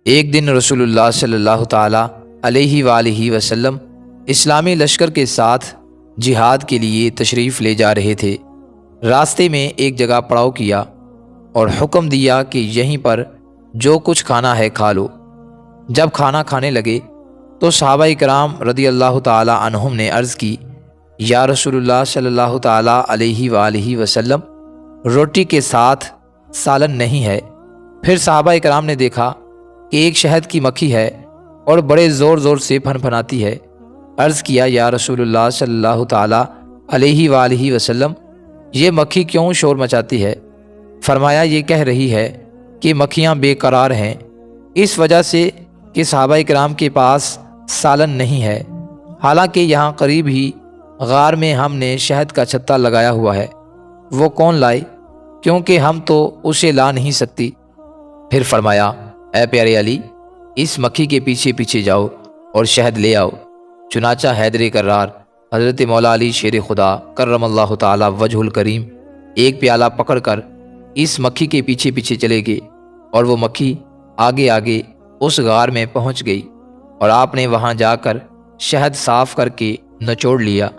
ایک دن رسول اللہ صلی اللہ تعالیٰ علیہ وآلہ وسلم اسلامی لشکر کے ساتھ جہاد کے لیے تشریف لے جا رہے تھے۔ راستے میں ایک جگہ پڑاؤ کیا اور حکم دیا کہ یہیں پر جو کچھ کھانا ہے کھا لو۔ جب کھانا کھانے لگے تو صحابہ کرام رضی اللہ تعالیٰ عنہم نے عرض کی، یا رسول اللہ صلی اللہ تعالیٰ علیہ وآلہ وسلم، روٹی کے ساتھ سالن نہیں ہے۔ پھر صحابہ کرام نے دیکھا کہ ایک شہد کی مکھی ہے اور بڑے زور زور سے پھنپھناتی ہے۔ عرض کیا، یا رسول اللہ صلی اللہ تعالیٰ علیہ وآلہ وسلم، یہ مکھی کیوں شور مچاتی ہے؟ فرمایا، یہ کہہ رہی ہے کہ مکھیاں بے قرار ہیں، اس وجہ سے کہ صحابہ کرام کے پاس سالن نہیں ہے، حالانکہ یہاں قریب ہی غار میں ہم نے شہد کا چھتا لگایا ہوا ہے، وہ کون لائے؟ کیونکہ ہم تو اسے لا نہیں سکتی۔ پھر فرمایا، اے پیارے علی، اس مکھی کے پیچھے پیچھے جاؤ اور شہد لے آؤ۔ چنانچہ حیدر کرار حضرت مولا علی شیر خدا کرم اللہ تعالی وجہ الکریم ایک پیالہ پکڑ کر اس مکھی کے پیچھے پیچھے چلے گئے، اور وہ مکھی آگے آگے اس غار میں پہنچ گئی، اور آپ نے وہاں جا کر شہد صاف کر کے نچوڑ لیا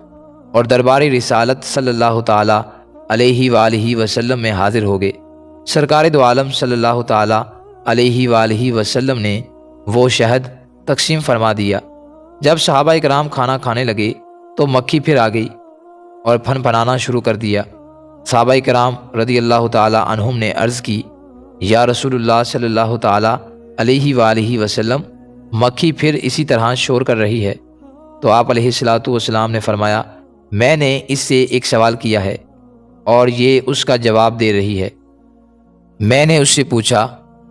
اور دربار رسالت صلی اللہ تعالیٰ علیہ وآلہ وسلم میں حاضر ہو گئے۔ سرکار دو عالم صلی اللہ تعالیٰ علیہ وآلہ وسلم نے وہ شہد تقسیم فرما دیا۔ جب صحابہ کرام کھانا کھانے لگے تو مکھی پھر آ گئی اور پھنپھنانا شروع کر دیا۔ صحابہ کرام رضی اللہ تعالیٰ عنہم نے عرض کی، یا رسول اللہ صلی اللہ تعالیٰ علیہ وآلہ وسلم، مکھی پھر اسی طرح شور کر رہی ہے۔ تو آپ علیہ الصلاۃ والسلام نے فرمایا، میں نے اس سے ایک سوال کیا ہے اور یہ اس کا جواب دے رہی ہے۔ میں نے اس سے پوچھا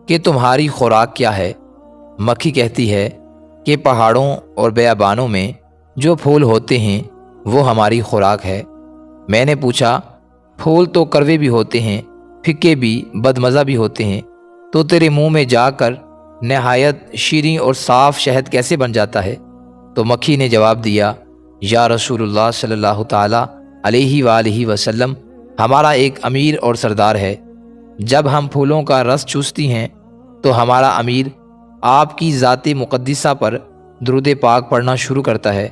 کہ تمہاری خوراک کیا ہے؟ مکھی کہتی ہے کہ پہاڑوں اور بیابانوں میں جو پھول ہوتے ہیں وہ ہماری خوراک ہے۔ میں نے پوچھا، پھول تو کڑوے بھی ہوتے ہیں، پھیکے بھی، بدمزہ بھی ہوتے ہیں، تو تیرے منہ میں جا کر نہایت شیریں اور صاف شہد کیسے بن جاتا ہے؟ تو مکھی نے جواب دیا، یا رسول اللہ صلی اللہ تعالیٰ علیہ وآلہ وسلم، ہمارا ایک امیر اور سردار ہے، جب ہم پھولوں کا رس چوستی ہیں تو ہمارا امیر آپ کی ذات مقدسہ پر درود پاک پڑھنا شروع کرتا ہے،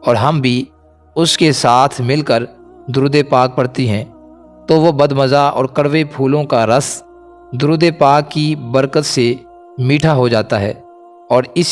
اور ہم بھی اس کے ساتھ مل کر درود پاک پڑھتی ہیں، تو وہ بدمزہ اور کڑوے پھولوں کا رس درود پاک کی برکت سے میٹھا ہو جاتا ہے، اور اس